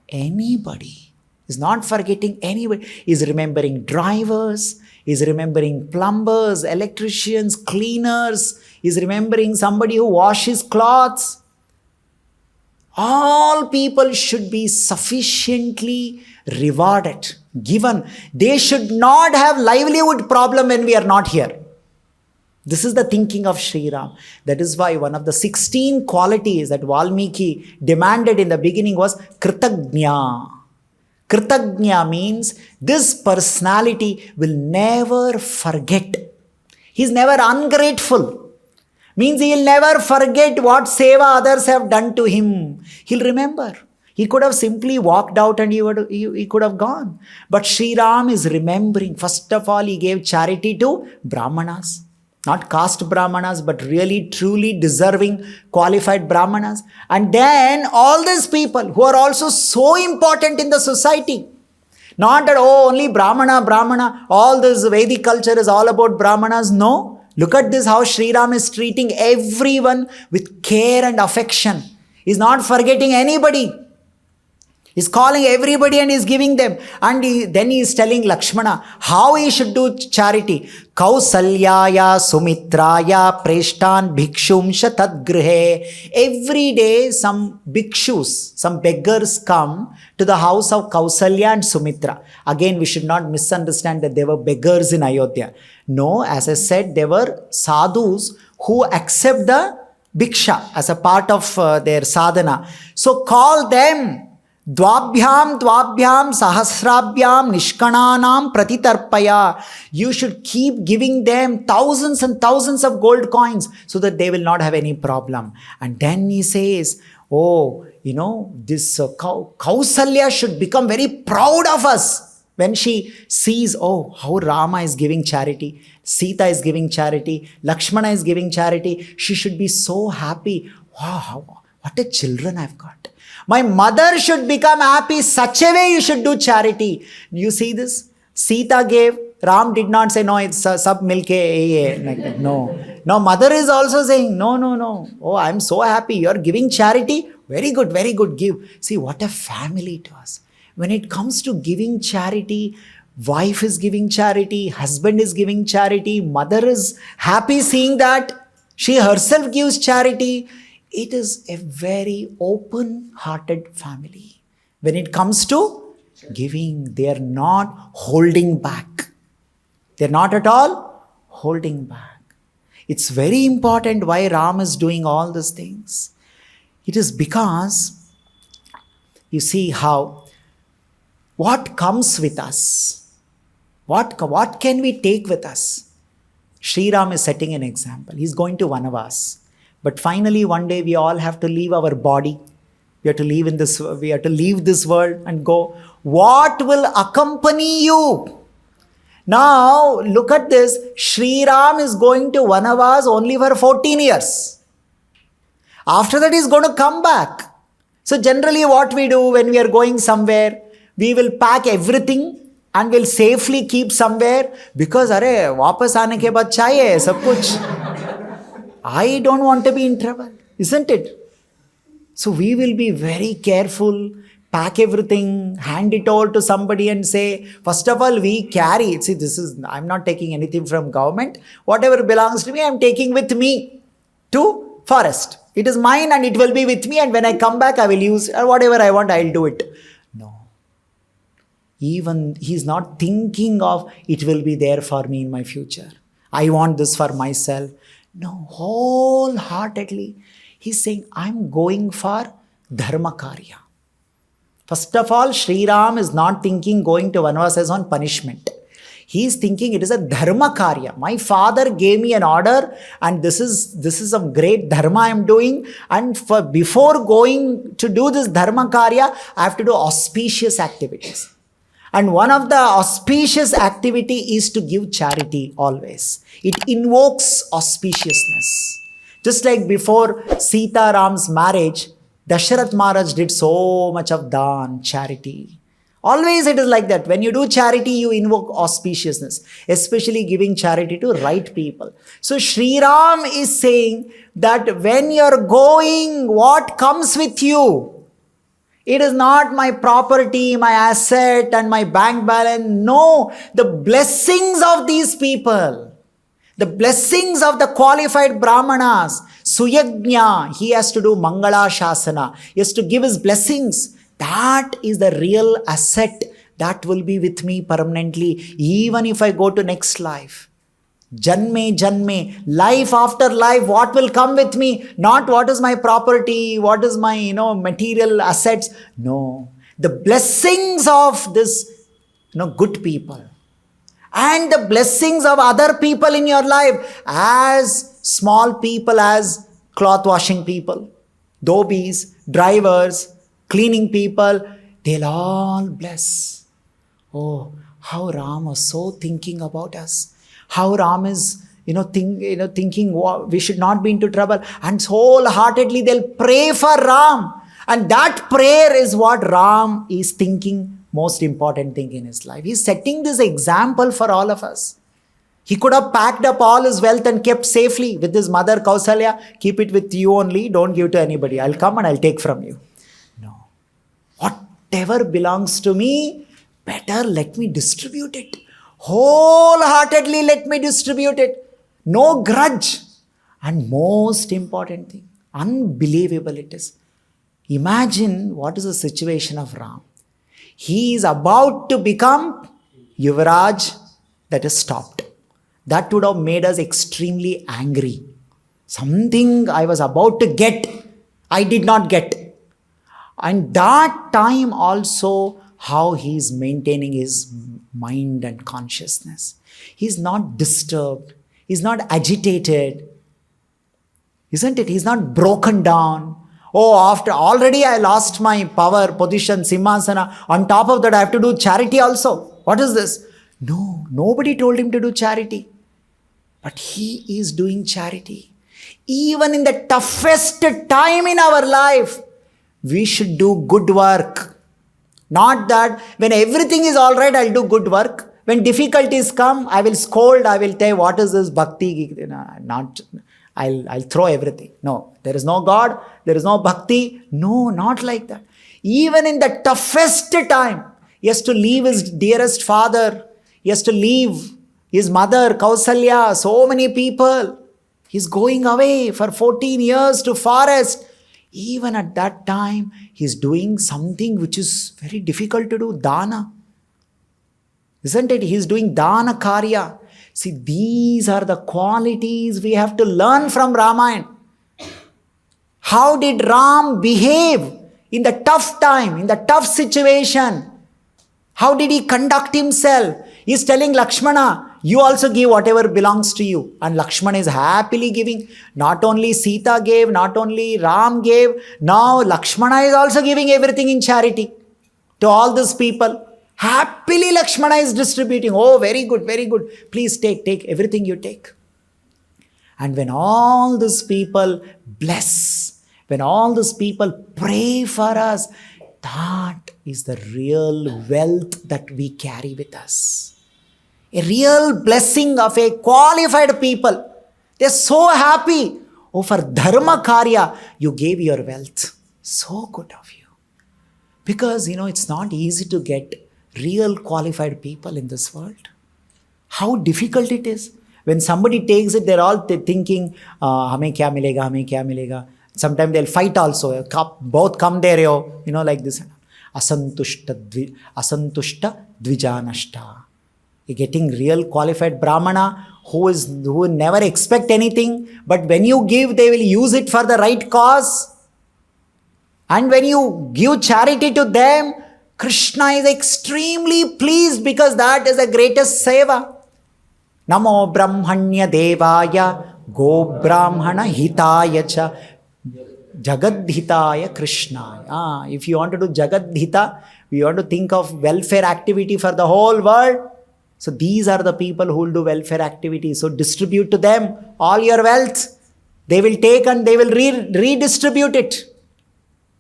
anybody. Is not forgetting anybody. Is remembering drivers, is remembering plumbers, electricians, cleaners, is remembering somebody who washes clothes. All people should be sufficiently rewarded, given. They should not have livelihood problem when we are not here. This is the thinking of Sri Ram. That is why one of the 16 qualities that Valmiki demanded in the beginning was Kritagnya. Kritagnya means this personality will never forget. He's never ungrateful. Means he'll never forget what seva others have done to him. He'll remember. He could have simply walked out and he could have gone. But Sri Ram is remembering. First of all, he gave charity to Brahmanas. Not caste Brahmanas, but really, truly deserving, qualified Brahmanas. And then all these people who are also so important in the society. Not that, only Brahmana, all this Vedic culture is all about Brahmanas. No. Look at this, how Sri Ram is treating everyone with care and affection. He's not forgetting anybody. He's calling everybody and he's giving them. And then he is telling Lakshmana how he should do charity. Kausalyaya Sumitraya Preshtan Bhikshumsha Tadgrihe. Every day some bhikshus, some beggars come to the house of Kausalya and Sumitra. Again, we should not misunderstand that they were beggars in Ayodhya. No, as I said, they were sadhus who accept the bhiksha as a part of their sadhana. So call them. Dvabhyam sahasrabhyam nishkananam pratitarpaya. You should keep giving them thousands and thousands of gold coins so that they will not have any problem. And then he says, this Kausalya should become very proud of us. When she sees, how Rama is giving charity, Sita is giving charity, Lakshmana is giving charity, she should be so happy. Wow, what a children I've got. My mother should become happy. Such a way you should do charity. You see this? Sita gave. Ram did not say, no, it's sab milke. Like that. No. Now mother is also saying, no. Oh, I'm so happy. You're giving charity. Very good. Give. See, what a family it was. When it comes to giving charity, wife is giving charity, husband is giving charity, mother is happy seeing that. She herself gives charity. It is a very open-hearted family. When it comes to giving, they are not holding back. They are not at all holding back. It's very important why Ram is doing all these things. It is because, You see how, what comes with us? What can we take with us? Sri Ram is setting an example. He's going to Vanavas. But finally, one day we all have to leave our body. We have to leave this world and go. What will accompany you? Now, look at this. Sri Ram is going to Vanavas only for 14 years. After that, he's going to come back. So generally what we do when we are going somewhere, we will pack everything and will safely keep somewhere because वापस आने के बाद चाहिए सब कुछ. I don't want to be in trouble, isn't it? So we will be very careful, pack everything, hand it over to somebody and say, first of all, we carry. See, I'm not taking anything from government. Whatever belongs to me, I'm taking with me to forest. It is mine and it will be with me, and when I come back, I will use whatever I want, I'll do it. No. Even he's not thinking of it will be there for me in my future. I want this for myself. No, wholeheartedly, he's saying, I'm going for dharma karya. First of all, Sri Ram is not thinking going to Vanavas as on punishment. He is thinking it is a dharma karya. My father gave me an order and this is some great dharma I am doing. And before going to do this dharma karya, I have to do auspicious activities. And one of the auspicious activity is to give charity always. It invokes auspiciousness. Just like before Sita Ram's marriage, Dasharath Maharaj did so much of dhan, charity. Always it is like that. When you do charity, you invoke auspiciousness, especially giving charity to right people. So Sri Ram is saying that when you're going, what comes with you? It is not my property, my asset and my bank balance. No, the blessings of these people, the blessings of the qualified Brahmanas. Suyagna, he has to do Mangala Shasana. He has to give his blessings. That is the real asset that will be with me permanently, even if I go to next life. Janme, life after life, what will come with me? Not what is my property, what is my, material assets. No, the blessings of this, good people. And the blessings of other people in your life, as small people as cloth washing people, dhobis, drivers, cleaning people, they'll all bless. Oh, how Ram was so thinking about us. How Ram is, thinking we should not be into trouble. And wholeheartedly they'll pray for Ram. And that prayer is what Ram is thinking, most important thing in his life. He's setting this example for all of us. He could have packed up all his wealth and kept safely with his mother Kausalya. Keep it with you only, don't give to anybody. I'll come and I'll take from you. No. Whatever belongs to me, better let me distribute it. Wholeheartedly let me distribute it. No grudge. And most important thing, unbelievable it is. Imagine what is the situation of Ram. He is about to become Yuvraj, that is stopped. That would have made us extremely angry. Something I was about to get, I did not get. And that time also, how he is maintaining his mind and consciousness. He's not disturbed. He's not agitated. Isn't it? He's not broken down. Oh, after already I lost my power, position, simhasana. On top of that, I have to do charity also. What is this? No, nobody told him to do charity. But he is doing charity. Even in the toughest time in our life, we should do good work. Not that when everything is all right, I'll do good work. When difficulties come, I will scold, I will tell, what is this bhakti? I'll throw everything. No, there is no God, there is no bhakti. No, not like that. Even in the toughest time, he has to leave his dearest father. He has to leave his mother, Kausalya, so many people. He's going away for 14 years to forest. Even at that time, he's doing something which is very difficult to do, dana. Isn't it? He's doing dana karya. See, these are the qualities we have to learn from Ramayan. How did Ram behave in the tough time, in the tough situation, how did he conduct himself? He's telling Lakshmana, you also give whatever belongs to you. And Lakshmana is happily giving. Not only Sita gave, not only Ram gave, now Lakshmana is also giving everything in charity to all these people. Happily Lakshmana is distributing. Oh, very good, very good. Please take everything you take. And when all these people bless, when all these people pray for us, that is the real wealth that we carry with us. A real blessing of a qualified people. They're so happy. Oh, for dharma karya, you gave your wealth. So good of you. Because, it's not easy to get real qualified people in this world. How difficult it is. When somebody takes it, they're all thinking, hame kya milega, hame kya milega. Sometimes they'll fight also. Both come there, like this. Asantushta dvijanashta. You're getting real qualified Brahmana who never expect anything. But when you give, they will use it for the right cause. And when you give charity to them, Krishna is extremely pleased because that is the greatest seva. Namo Brahmanya Devaya Go Brahmana Hitaya Cha Jagadhitaya Krishna. If you want to do Jagadhita, you want to think of welfare activity for the whole world. So these are the people who will do welfare activities. So distribute to them all your wealth. They will take and they will redistribute it.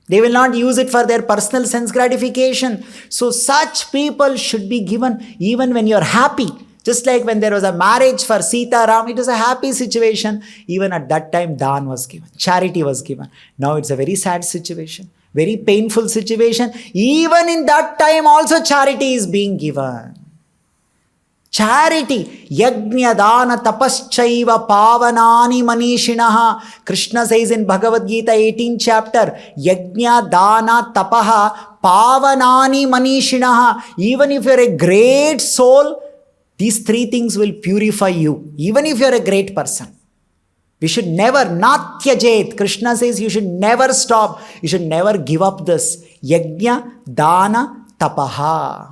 They will not use it for their personal sense gratification. So such people should be given even when you're happy. Just like when there was a marriage for Sita, Ram, it was a happy situation. Even at that time, dhan was given. Charity was given. Now it's a very sad situation. Very painful situation. Even in that time also charity is being given. Charity. Yajna dana tapaschaiva pavanani manishinaha. Krishna says in Bhagavad Gita 18th chapter, Yajna dana tapaha pavanani manishinaha. Even if you're a great soul, these three things will purify you. Even if you're a great person. We should never, natyajet. Krishna says you should never stop. You should never give up this. Yajna dana tapaha.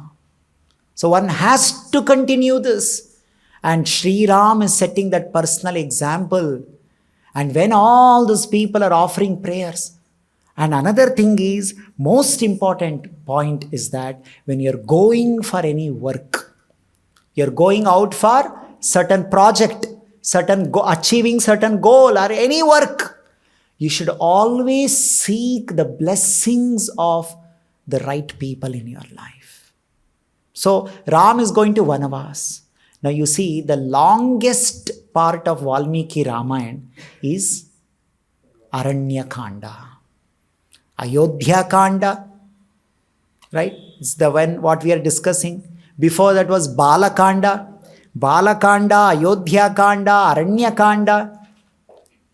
So one has to continue this. And Sri Ram is setting that personal example. And when all these people are offering prayers. And another thing is, most important point is that when you're going for any work, you're going out for certain project, achieving certain goal or any work, you should always seek the blessings of the right people in your life. So Ram is going to Vanavas. Now you see the longest part of Valmiki Ramayan is Aranya Kanda. Ayodhya Kanda, right? It's the one what we are discussing. Before that was Balakanda, Ayodhya Kanda, Aranya Kanda,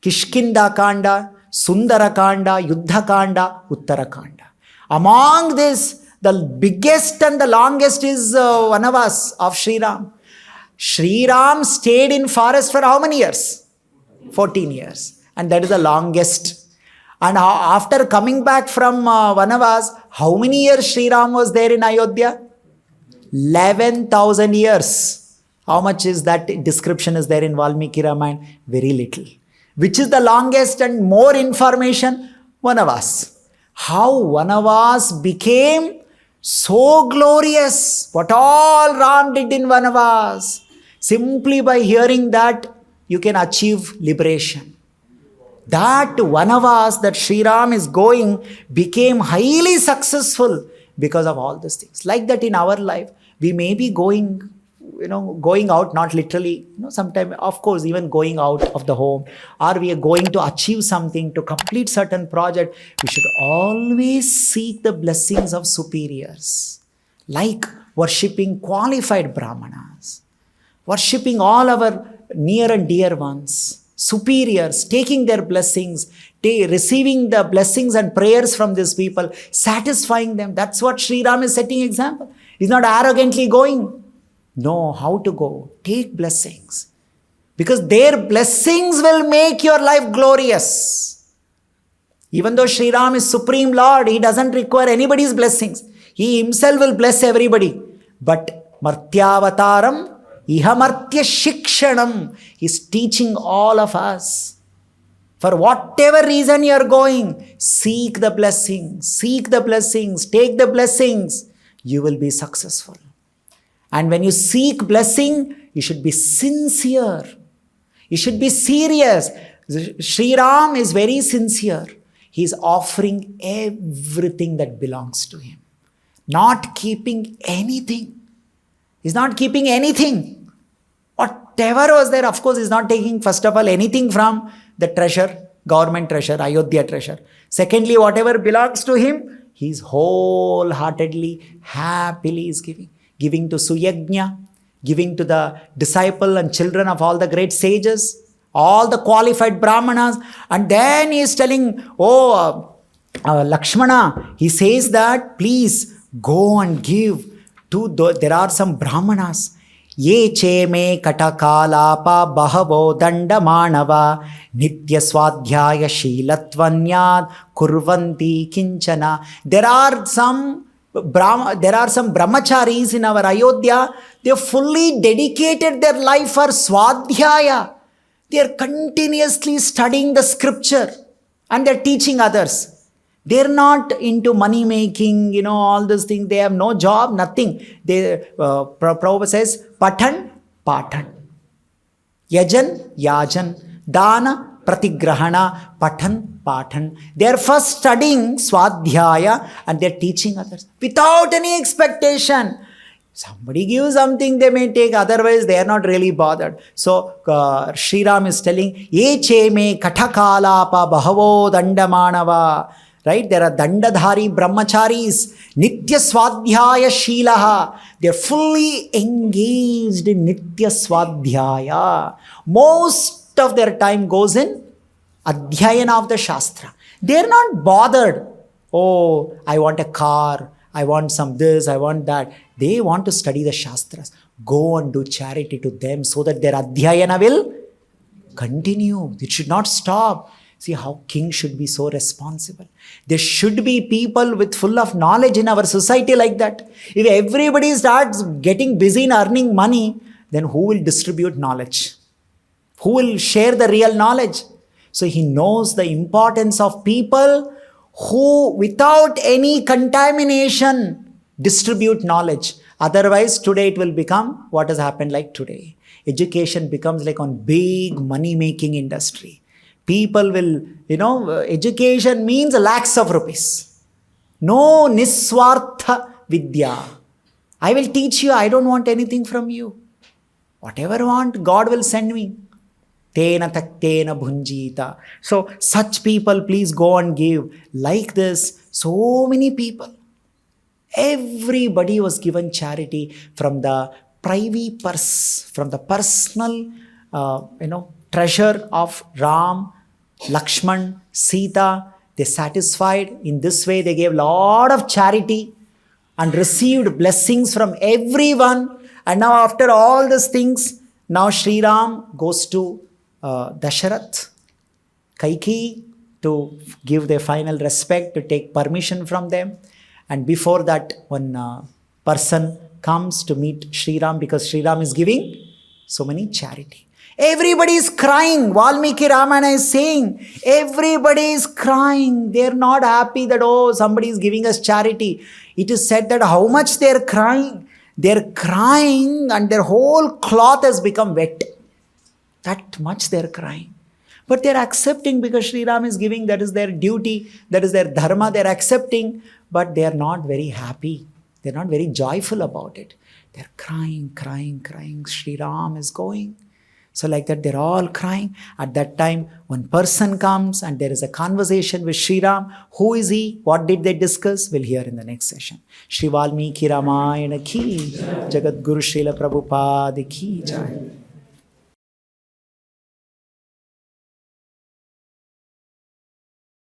Kishkinda Kanda, Sundara Kanda, Yuddha Kanda, Uttara Kanda. Among this, the biggest and the longest is Vanavas of Sri Ram. Sri Ram stayed in forest for how many years? 14 years. And that is the longest. And after coming back from Vanavas, how many years Sri Ram was there in Ayodhya? 11,000 years. How much is that description is there in Valmiki Ramayan? Very little. Which is the longest and more information? Vanavas. How Vanavas became so glorious. What all Ram did in Vanavas. Simply by hearing that, you can achieve liberation. That Vanavas that Sri Ram is going became highly successful because of all these things. Like that in our life, we may be going out, not literally, sometimes, of course, even going out of the home, or we are going to achieve something, to complete certain project, we should always seek the blessings of superiors, like worshipping qualified Brahmanas, worshipping all our near and dear ones, superiors, taking their blessings, receiving the blessings and prayers from these people, satisfying them. That's what Sri Ram is setting example. He's not arrogantly going. Know how to go. Take blessings. Because their blessings will make your life glorious. Even though Sri Ram is Supreme Lord, he doesn't require anybody's blessings. He himself will bless everybody. But Martyavataram, Ihamartya Shikshanam, he's teaching all of us. For whatever reason you are going, seek the blessings, take the blessings. You will be successful. And when you seek blessing, you should be sincere. You should be serious. Sri Ram is very sincere. He is offering everything that belongs to him. Not keeping anything. He's not keeping anything. Whatever was there, of course, he's not taking, first of all, anything from the treasure, government treasure, Ayodhya treasure. Secondly, whatever belongs to him, he's wholeheartedly, happily is giving. Giving to Suyagna, giving to the disciple and children of all the great sages, all the qualified Brahmanas. And then he is telling, Lakshmana, he says that, please go and give to, there are some Brahmanas. Ye che me katakalapa bahavo dandamanava nitya swadhyaya shilatvanyad kurvanti kinchana. There are some brahmacharis in our Ayodhya. They have fully dedicated their life for swadhyaya. They are continuously studying the scripture and they are teaching others. They are not into money making, all those things. They have no job, nothing. Prabhupada says, Patan, Patan. Yajan, Yajan. Dana, Pratigrahana, Patan, Patan. They are first studying Swadhyaya and they are teaching others without any expectation. Somebody gives something, they may take, otherwise they are not really bothered. So Sri Ram is telling, Ye che me katakalapa bahavo dandamanava. Right? There are dandadhari brahmacharis, nitya swadhyaya shilaha. They are fully engaged in nitya swadhyaya. Most of their time goes in adhyayana of the shastra. They are not bothered. Oh, I want a car. I want some this, I want that. They want to study the shastras. Go and do charity to them so that their adhyayana will continue. It should not stop. See how kings should be so responsible. There should be people with full of knowledge in our society like that. If everybody starts getting busy in earning money, then who will distribute knowledge? Who will share the real knowledge? So he knows the importance of people who without any contamination distribute knowledge. Otherwise today it will become what has happened like today. Education becomes like on big money making industry. People will, education means lakhs of rupees. No niswartha vidya. I will teach you, I don't want anything from you. Whatever I want, God will send me. Tena taktena bhunjita. So such people, please go and give. Like this, so many people. Everybody was given charity from the privy purse, from the personal, treasure of Ram, Lakshman, Sita. They satisfied. In this way, they gave a lot of charity and received blessings from everyone. And now after all these things, now Sri Ram goes to Dasharath, Kaikeyi, to give their final respect, to take permission from them. And before that, one person comes to meet Sri Ram because Sri Ram is giving so many charity. Everybody is crying. Valmiki Ramayana is saying, everybody is crying. They are not happy that, somebody is giving us charity. It is said that how much they are crying. They are crying and their whole cloth has become wet. That much they are crying. But they are accepting because Sri Ram is giving, that is their duty, that is their dharma, they are accepting. But they are not very happy. They are not very joyful about it. They are crying, crying, crying. Sri Ram is going. So like that, they're all crying. At that time, one person comes and there is a conversation with Sri Ram. Who is he? What did they discuss? We'll hear in the next session. Shri Valmiki Ramayana ki, Jagat Guru Srila Prabhupada ki jai.